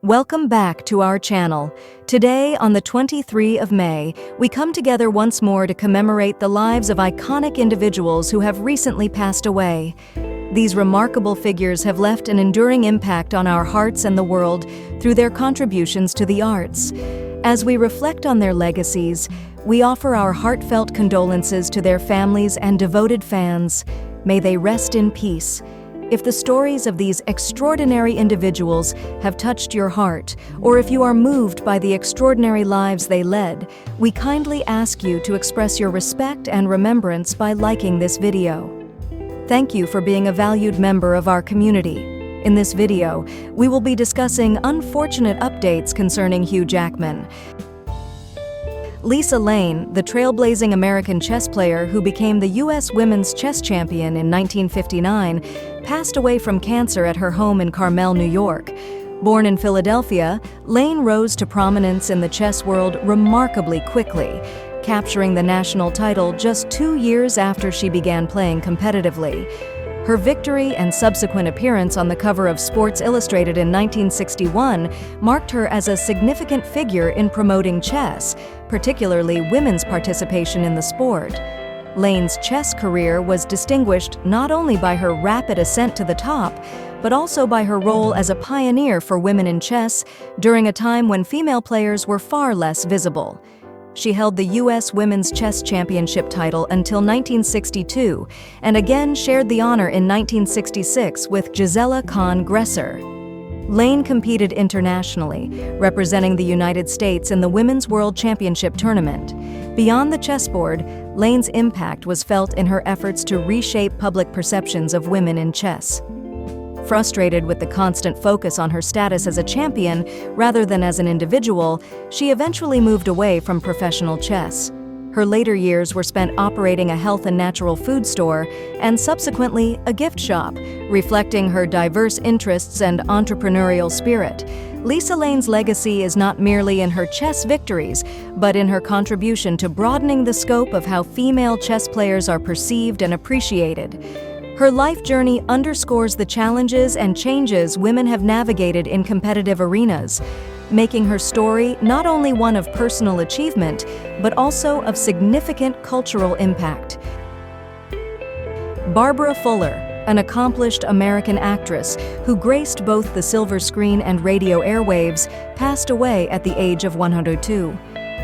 Welcome back to our channel. Today, on the 23rd of May, we come together once more to commemorate the lives of iconic individuals who have recently passed away. These remarkable figures have left an enduring impact on our hearts and the world through their contributions to the arts. As we reflect on their legacies, we offer our heartfelt condolences to their families and devoted fans. May they rest in peace. If the stories of these extraordinary individuals have touched your heart, or if you are moved by the extraordinary lives they led, we kindly ask you to express your respect and remembrance by liking this video. Thank you for being a valued member of our community. In this video, we will be discussing unfortunate updates concerning Hugh Jackman. Lisa Lane, the trailblazing American chess player who became the U.S. Women's Chess Champion in 1959, passed away from cancer at her home in Carmel, New York. Born in Philadelphia, Lane rose to prominence in the chess world remarkably quickly, capturing the national title just 2 years after she began playing competitively. Her victory and subsequent appearance on the cover of Sports Illustrated in 1961 marked her as a significant figure in promoting chess, particularly women's participation in the sport. Lane's chess career was distinguished not only by her rapid ascent to the top, but also by her role as a pioneer for women in chess during a time when female players were far less visible. She held the U.S. Women's Chess Championship title until 1962, and again shared the honor in 1966 with Gisela Kahn-Gresser. Lane competed internationally, representing the United States in the Women's World Championship tournament. Beyond the chessboard, Lane's impact was felt in her efforts to reshape public perceptions of women in chess. Frustrated with the constant focus on her status as a champion rather than as an individual, she eventually moved away from professional chess. Her later years were spent operating a health and natural food store and subsequently a gift shop, reflecting her diverse interests and entrepreneurial spirit. Lisa Lane's legacy is not merely in her chess victories, but in her contribution to broadening the scope of how female chess players are perceived and appreciated. Her life journey underscores the challenges and changes women have navigated in competitive arenas, making her story not only one of personal achievement, but also of significant cultural impact. Barbara Fuller, an accomplished American actress who graced both the silver screen and radio airwaves, passed away at the age of 102.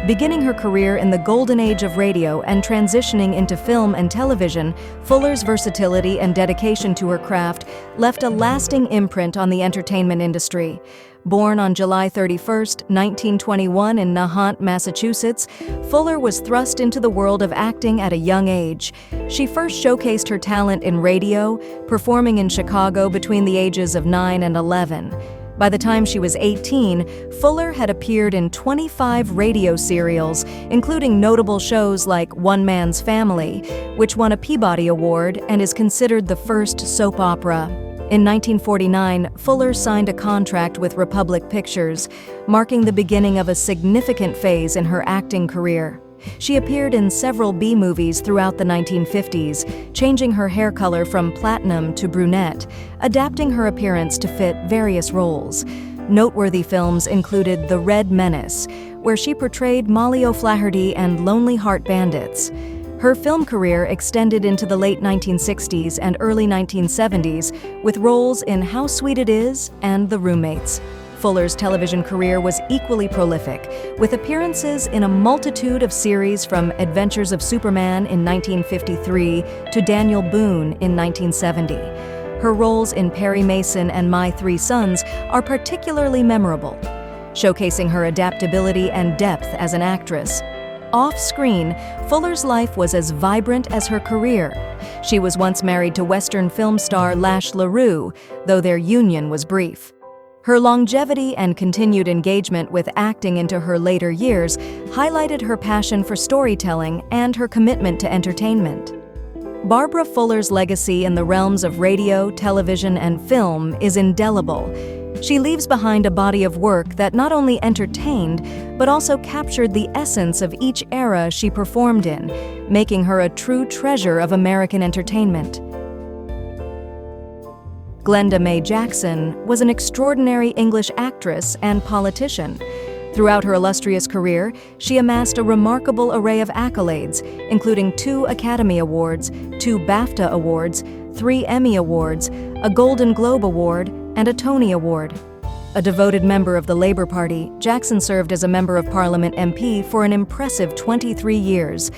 Beginning her career in the golden age of radio and transitioning into film and television, Fuller's versatility and dedication to her craft left a lasting imprint on the entertainment industry. Born on July 31, 1921 in Nahant, Massachusetts, Fuller was thrust into the world of acting at a young age. She first showcased her talent in radio, performing in Chicago between the ages of 9 and 11. By the time she was 18, Fuller had appeared in 25 radio serials, including notable shows like One Man's Family, which won a Peabody Award and is considered the first soap opera. In 1949, Fuller signed a contract with Republic Pictures, marking the beginning of a significant phase in her acting career. She appeared in several B-movies throughout the 1950s, changing her hair color from platinum to brunette, adapting her appearance to fit various roles. Noteworthy films included The Red Menace, where she portrayed Molly O'Flaherty, and Lonely Heart Bandits. Her film career extended into the late 1960s and early 1970s, with roles in How Sweet It Is and The Roommates. Fuller's television career was equally prolific, with appearances in a multitude of series from Adventures of Superman in 1953 to Daniel Boone in 1970. Her roles in Perry Mason and My Three Sons are particularly memorable, showcasing her adaptability and depth as an actress. Off-screen, Fuller's life was as vibrant as her career. She was once married to Western film star Lash LaRue, though their union was brief. Her longevity and continued engagement with acting into her later years highlighted her passion for storytelling and her commitment to entertainment. Barbara Fuller's legacy in the realms of radio, television, and film is indelible. She leaves behind a body of work that not only entertained, but also captured the essence of each era she performed in, making her a true treasure of American entertainment. Glenda Mae Jackson was an extraordinary English actress and politician. Throughout her illustrious career, she amassed a remarkable array of accolades, including 2 Academy Awards, 2 BAFTA Awards, 3 Emmy Awards, a Golden Globe Award, and a Tony Award. A devoted member of the Labour Party, Jackson served as a Member of Parliament MP for an impressive 23 years.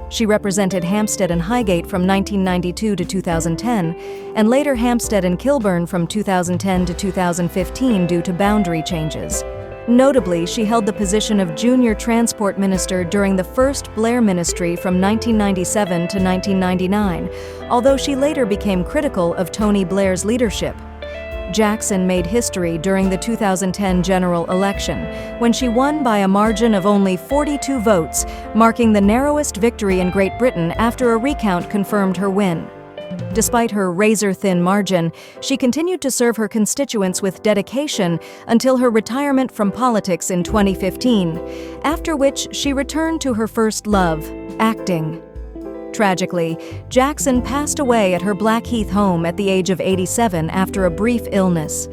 She represented Hampstead and Highgate from 1992 to 2010, and later Hampstead and Kilburn from 2010 to 2015 due to boundary changes. Notably, she held the position of Junior Transport Minister during the first Blair ministry from 1997 to 1999, although she later became critical of Tony Blair's leadership. Jackson made history during the 2010 general election, when she won by a margin of only 42 votes, marking the narrowest victory in Great Britain after a recount confirmed her win. Despite her razor-thin margin, she continued to serve her constituents with dedication until her retirement from politics in 2015, after which she returned to her first love, acting. Tragically, Jackson passed away at her Blackheath home at the age of 87 after a brief illness.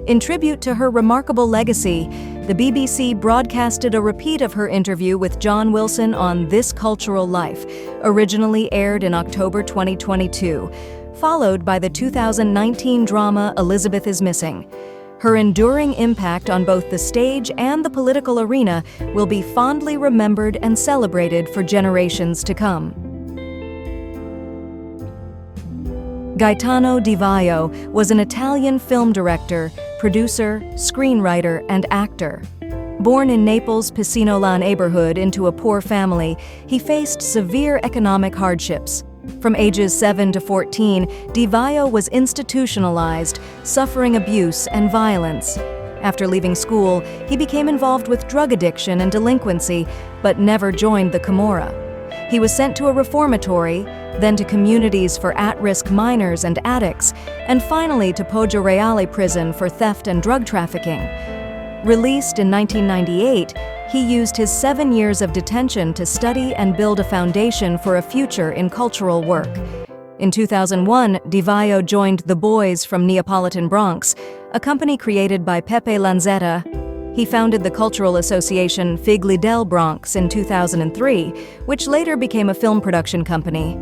In tribute to her remarkable legacy, the BBC broadcasted a repeat of her interview with John Wilson on This Cultural Life, originally aired in October 2022, followed by the 2019 drama Elizabeth is Missing. Her enduring impact on both the stage and the political arena will be fondly remembered and celebrated for generations to come. Gaetano Di Vaio was an Italian film director, producer, screenwriter, and actor. Born in Naples' Piscinola neighborhood into a poor family, he faced severe economic hardships. From ages 7 to 14, Di Vaio was institutionalized, suffering abuse and violence. After leaving school, he became involved with drug addiction and delinquency, but never joined the Camorra. He was sent to a reformatory, then to communities for at-risk minors and addicts, and finally to Poggio Reale prison for theft and drug trafficking. Released in 1998, he used his 7 years of detention to study and build a foundation for a future in cultural work. In 2001, Di Vaio joined The Boys from Neapolitan Bronx, a company created by Pepe Lanzetta. He founded the cultural association Figli del Bronx in 2003, which later became a film production company.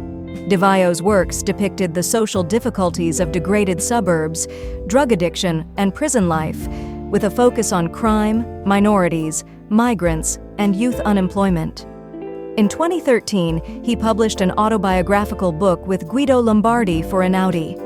Di Vaio's works depicted the social difficulties of degraded suburbs, drug addiction, and prison life, with a focus on crime, minorities, migrants, and youth unemployment. In 2013, he published an autobiographical book with Guido Lombardi for Einaudi.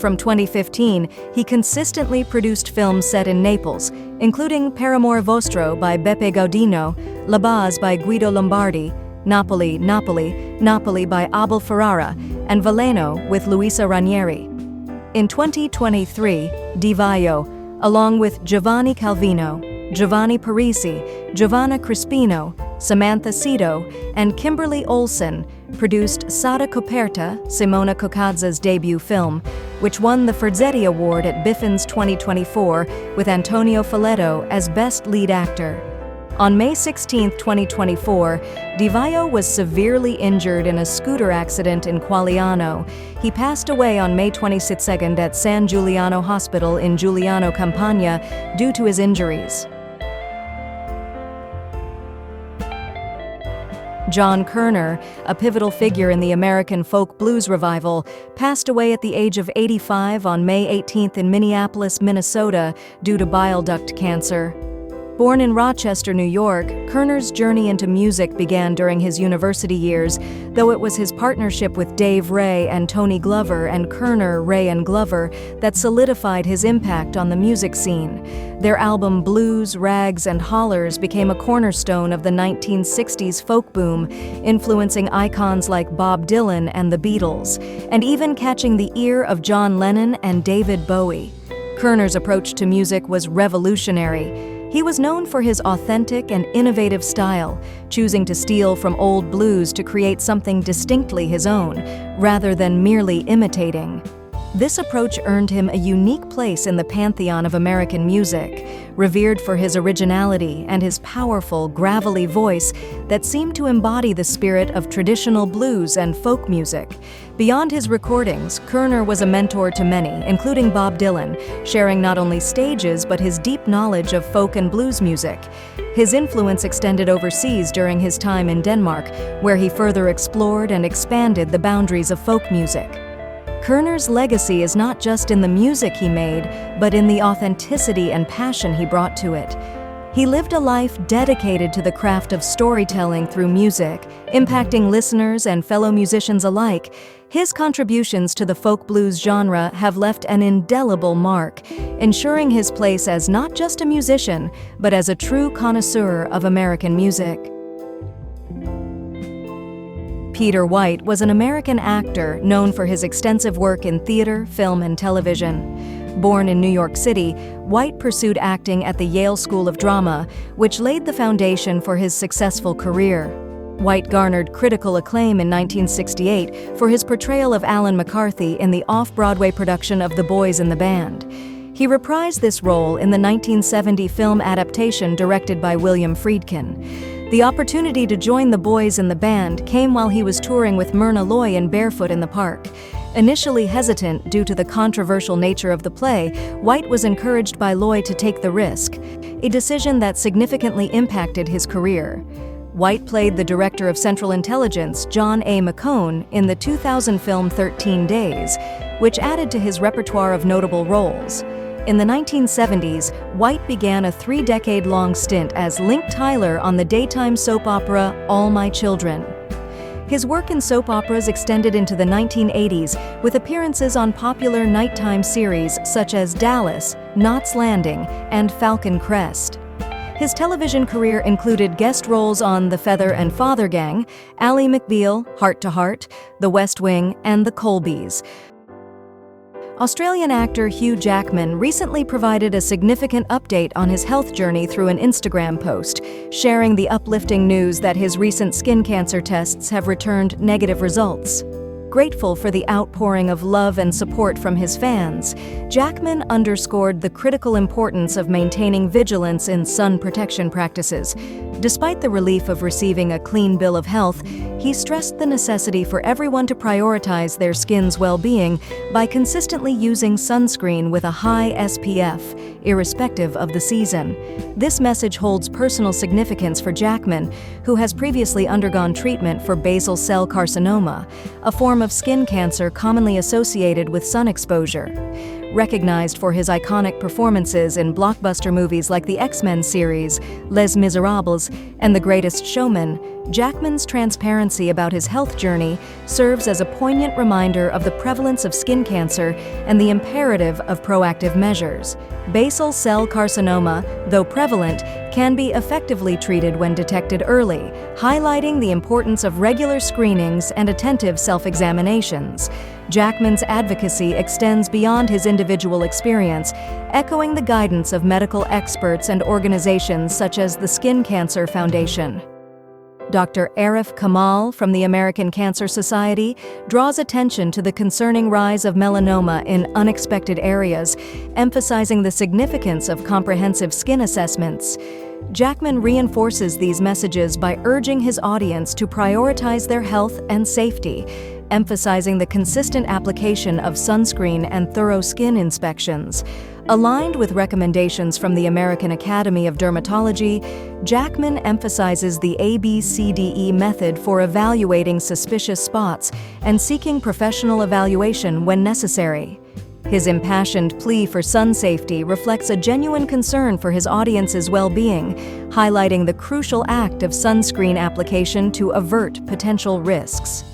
From 2015, he consistently produced films set in Naples, including Per amore vostro by Beppe Gaudino, La Base by Guido Lombardi, Napoli, Napoli, Napoli by Abel Ferrara, and Veleno with Luisa Ranieri. In 2023, Di Vaio, along with Giovanni Calvino, Giovanni Parisi, Giovanna Crispino, Samantha Cito, and Kimberly Olsen, produced Sada Coperta, Simona Coccazza's debut film, which won the Ferzetti Award at Biffin's 2024 with Antonio Foletto as Best Lead Actor. On May 16, 2024, Di Vaio was severely injured in a scooter accident in Qualiano. He passed away on May 22 at San Giuliano Hospital in Giuliano, Campania, due to his injuries. John Kerner, a pivotal figure in the American folk blues revival, passed away at the age of 85 on May 18 in Minneapolis, Minnesota, due to bile duct cancer. Born in Rochester, New York, Kerner's journey into music began during his university years, though it was his partnership with Dave Ray and Tony Glover and Kerner, Ray, and Glover that solidified his impact on the music scene. Their album Blues, Rags, and Hollers became a cornerstone of the 1960s folk boom, influencing icons like Bob Dylan and the Beatles, and even catching the ear of John Lennon and David Bowie. Kerner's approach to music was revolutionary. He was known for his authentic and innovative style, choosing to steal from old blues to create something distinctly his own, rather than merely imitating. This approach earned him a unique place in the pantheon of American music, revered for his originality and his powerful, gravelly voice that seemed to embody the spirit of traditional blues and folk music. Beyond his recordings, Kerner was a mentor to many, including Bob Dylan, sharing not only stages but his deep knowledge of folk and blues music. His influence extended overseas during his time in Denmark, where he further explored and expanded the boundaries of folk music. Kerner's legacy is not just in the music he made, but in the authenticity and passion he brought to it. He lived a life dedicated to the craft of storytelling through music, impacting listeners and fellow musicians alike. His contributions to the folk blues genre have left an indelible mark, ensuring his place as not just a musician, but as a true connoisseur of American music. Peter White was an American actor known for his extensive work in theater, film, and television. Born in New York City, White pursued acting at the Yale School of Drama, which laid the foundation for his successful career. White garnered critical acclaim in 1968 for his portrayal of Alan McCarthy in the off-Broadway production of The Boys in the Band. He reprised this role in the 1970 film adaptation directed by William Friedkin. The opportunity to join the Boys in the Band came while he was touring with Myrna Loy in Barefoot in the Park. Initially hesitant due to the controversial nature of the play, White was encouraged by Loy to take the risk, a decision that significantly impacted his career. White played the director of Central Intelligence, John A. McCone, in the 2000 film 13 Days, which added to his repertoire of notable roles. In the 1970s, White began a 3-decade-long stint as Link Tyler on the daytime soap opera All My Children. His work in soap operas extended into the 1980s with appearances on popular nighttime series such as Dallas, Knots Landing, and Falcon Crest. His television career included guest roles on The Feather and Father Gang, Ally McBeal, Heart to Heart, The West Wing, and The Colbys. Australian actor Hugh Jackman recently provided a significant update on his health journey through an Instagram post, sharing the uplifting news that his recent skin cancer tests have returned negative results. Grateful for the outpouring of love and support from his fans, Jackman underscored the critical importance of maintaining vigilance in sun protection practices. Despite the relief of receiving a clean bill of health, he stressed the necessity for everyone to prioritize their skin's well-being by consistently using sunscreen with a high SPF, irrespective of the season. This message holds personal significance for Jackman, who has previously undergone treatment for basal cell carcinoma, a form of skin cancer commonly associated with sun exposure. Recognized for his iconic performances in blockbuster movies like the X-Men series, Les Miserables, and The Greatest Showman, Jackman's transparency about his health journey serves as a poignant reminder of the prevalence of skin cancer and the imperative of proactive measures. Basal cell carcinoma, though prevalent, can be effectively treated when detected early, highlighting the importance of regular screenings and attentive self-examinations. Jackman's advocacy extends beyond his individual experience, echoing the guidance of medical experts and organizations such as the Skin Cancer Foundation. Dr. Arif Kamal from the American Cancer Society draws attention to the concerning rise of melanoma in unexpected areas, emphasizing the significance of comprehensive skin assessments. Jackman reinforces these messages by urging his audience to prioritize their health and safety, emphasizing the consistent application of sunscreen and thorough skin inspections. Aligned with recommendations from the American Academy of Dermatology, Jackman emphasizes the ABCDE method for evaluating suspicious spots and seeking professional evaluation when necessary. His impassioned plea for sun safety reflects a genuine concern for his audience's well-being, highlighting the crucial act of sunscreen application to avert potential risks.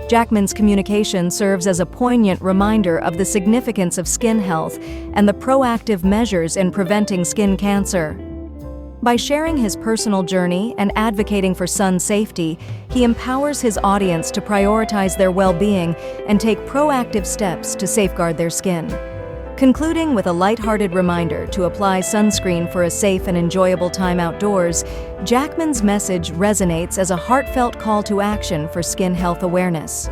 Jackman's communication serves as a poignant reminder of the significance of skin health and the proactive measures in preventing skin cancer. By sharing his personal journey and advocating for sun safety, he empowers his audience to prioritize their well-being and take proactive steps to safeguard their skin. Concluding with a lighthearted reminder to apply sunscreen for a safe and enjoyable time outdoors, Jackman's message resonates as a heartfelt call to action for skin health awareness.